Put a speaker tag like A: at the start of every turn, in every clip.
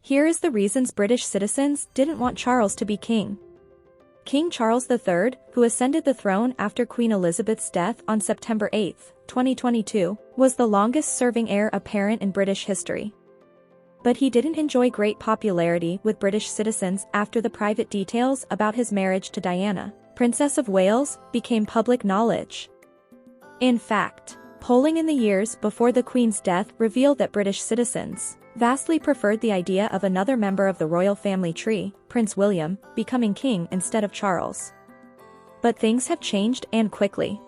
A: Here is the reasons British citizens didn't want Charles to be king. King Charles III, who ascended the throne after Queen Elizabeth's death on September 8, 2022, was the longest-serving heir apparent in British history. But he didn't enjoy great popularity with British citizens after the private details about his marriage to Diana, Princess of Wales, became public knowledge. In fact, polling in the years before the Queen's death revealed that British citizens vastly preferred the idea of another member of the royal family tree, Prince William, becoming king instead of Charles. But things have changed, and quickly.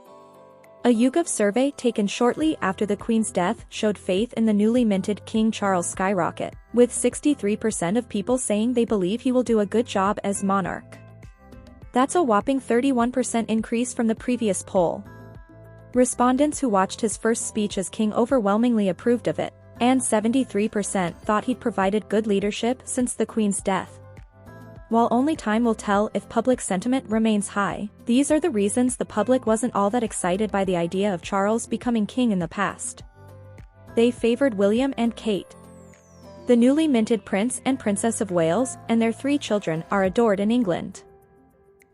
A: A YouGov survey taken shortly after the Queen's death showed faith in the newly minted King Charles skyrocket, with 63% of people saying they believe he will do a good job as monarch. That's a whopping 31% increase from the previous poll. Respondents who watched his first speech as king overwhelmingly approved of it, and 73% thought he'd provided good leadership since the Queen's death. While only time will tell if public sentiment remains high, these are the reasons the public wasn't all that excited by the idea of Charles becoming king in the past. They favored William and Kate. The newly minted Prince and Princess of Wales and their 3 children are adored in England.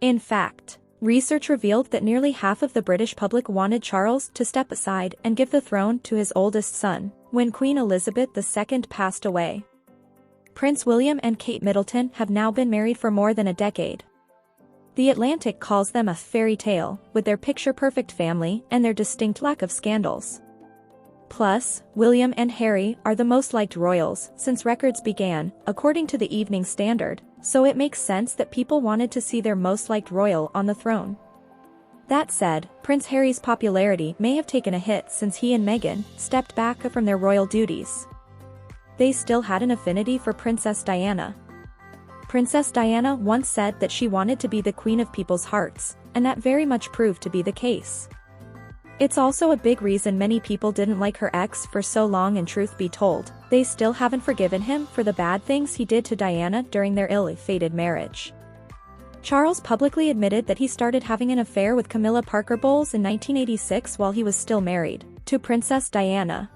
A: In fact, research revealed that nearly half of the British public wanted Charles to step aside and give the throne to his oldest son, when Queen Elizabeth II passed away. Prince William and Kate Middleton have now been married for more than a decade. The Atlantic calls them a fairy tale, with their picture-perfect family and their distinct lack of scandals. Plus, William and Harry are the most liked royals since records began, according to the Evening Standard, so it makes sense that people wanted to see their most liked royal on the throne. That said, Prince Harry's popularity may have taken a hit since he and Meghan stepped back from their royal duties. They still had an affinity for Princess Diana. Princess Diana once said that she wanted to be the queen of people's hearts, and that very much proved to be the case. It's also a big reason many people didn't like her ex for so long, and truth be told, they still haven't forgiven him for the bad things he did to Diana during their ill-fated marriage. Charles publicly admitted that he started having an affair with Camilla Parker Bowles in 1986 while he was still married to Princess Diana.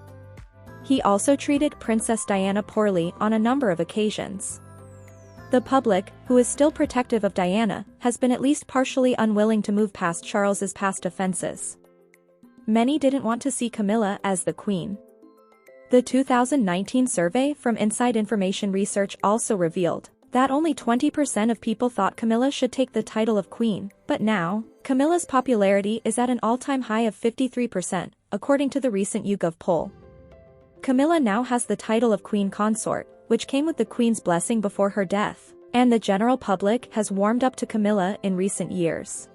A: He also treated Princess Diana poorly on a number of occasions. The public, who is still protective of Diana, has been at least partially unwilling to move past Charles's past offenses. Many didn't want to see Camilla as the queen. The 2019 survey from Inside Information Research also revealed that only 20% of people thought Camilla should take the title of queen, but now, Camilla's popularity is at an all-time high of 53%, according to the recent YouGov poll. Camilla now has the title of queen consort, which came with the Queen's blessing before her death, and the general public has warmed up to Camilla in recent years.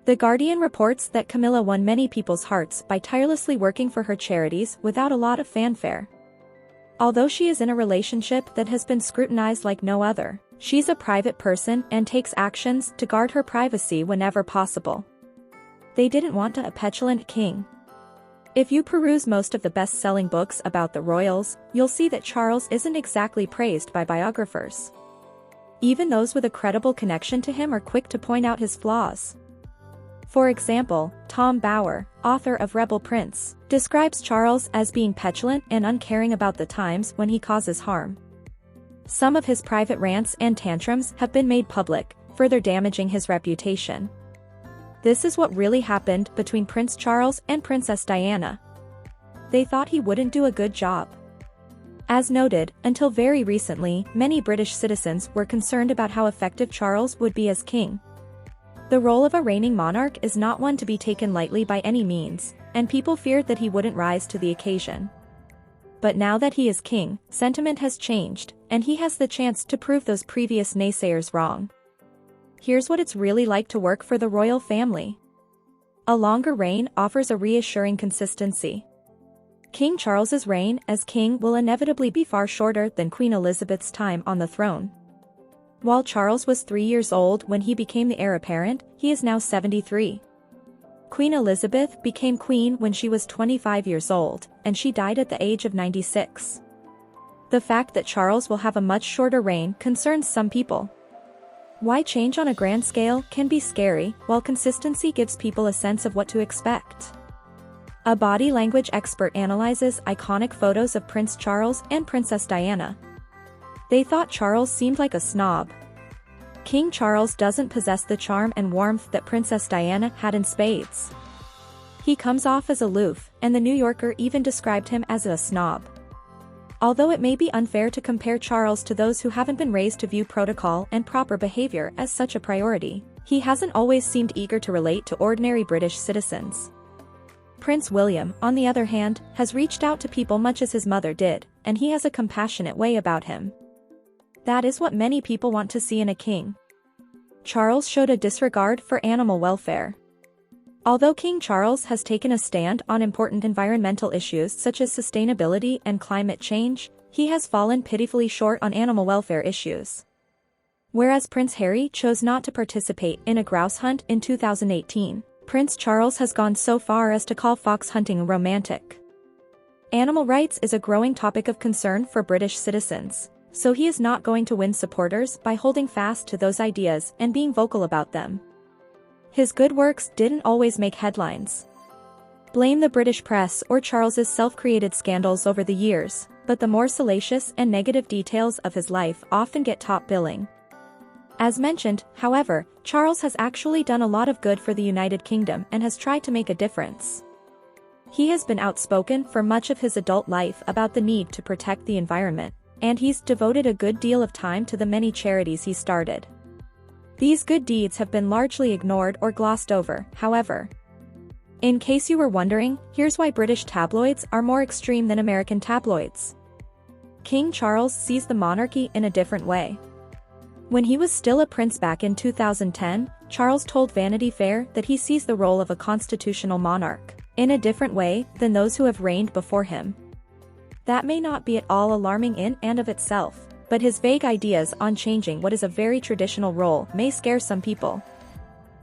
A: The Guardian reports that Camilla won many people's hearts by tirelessly working for her charities without a lot of fanfare. Although she is in a relationship that has been scrutinized like no other, she's a private person and takes actions to guard her privacy whenever possible. They didn't want a petulant king. If you peruse most of the best-selling books about the royals, you'll see that Charles isn't exactly praised by biographers. Even those with a credible connection to him are quick to point out his flaws. For example, Tom Bower, author of Rebel Prince, describes Charles as being petulant and uncaring about the times when he causes harm. Some of his private rants and tantrums have been made public, further damaging his reputation. This is what really happened between Prince Charles and Princess Diana. They thought he wouldn't do a good job. As noted, until very recently, many British citizens were concerned about how effective Charles would be as king. The role of a reigning monarch is not one to be taken lightly by any means, and people feared that he wouldn't rise to the occasion. But now that he is king, sentiment has changed, and he has the chance to prove those previous naysayers wrong. Here's what it's really like to work for the royal family. A longer reign offers a reassuring consistency. King Charles's reign as king will inevitably be far shorter than Queen Elizabeth's time on the throne. While Charles was 3 years old when he became the heir apparent, he is now 73. Queen Elizabeth became queen when she was 25 years old, and she died at the age of 96. The fact that Charles will have a much shorter reign concerns some people. Why change on a grand scale can be scary, while consistency gives people a sense of what to expect. A body language expert analyzes iconic photos of Prince Charles and Princess Diana. They thought Charles seemed like a snob. King Charles doesn't possess the charm and warmth that Princess Diana had in spades. He comes off as aloof, and the New Yorker even described him as a snob. Although it may be unfair to compare Charles to those who haven't been raised to view protocol and proper behavior as such a priority, he hasn't always seemed eager to relate to ordinary British citizens. Prince William, on the other hand, has reached out to people much as his mother did, and he has a compassionate way about him. That is what many people want to see in a king. Charles showed a disregard for animal welfare. Although King Charles has taken a stand on important environmental issues such as sustainability and climate change, he has fallen pitifully short on animal welfare issues. Whereas Prince Harry chose not to participate in a grouse hunt in 2018, Prince Charles has gone so far as to call fox hunting romantic. Animal rights is a growing topic of concern for British citizens, so he is not going to win supporters by holding fast to those ideas and being vocal about them. His good works didn't always make headlines. Blame the British press or Charles's self-created scandals over the years, but the more salacious and negative details of his life often get top billing. As mentioned, however, Charles has actually done a lot of good for the United Kingdom and has tried to make a difference. He has been outspoken for much of his adult life about the need to protect the environment, and he's devoted a good deal of time to the many charities he started. These good deeds have been largely ignored or glossed over, however. In case you were wondering, here's why British tabloids are more extreme than American tabloids. King Charles sees the monarchy in a different way. When he was still a prince back in 2010, Charles told Vanity Fair that he sees the role of a constitutional monarch in a different way than those who have reigned before him. That may not be at all alarming in and of itself, but his vague ideas on changing what is a very traditional role may scare some people.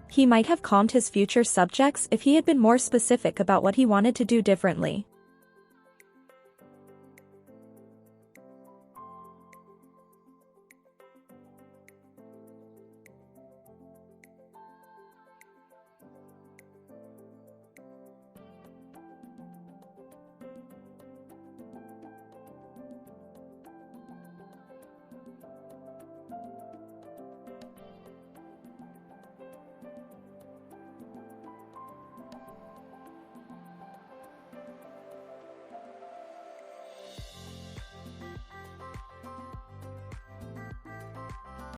A: He might have calmed his future subjects if he had been more specific about what he wanted to do differently.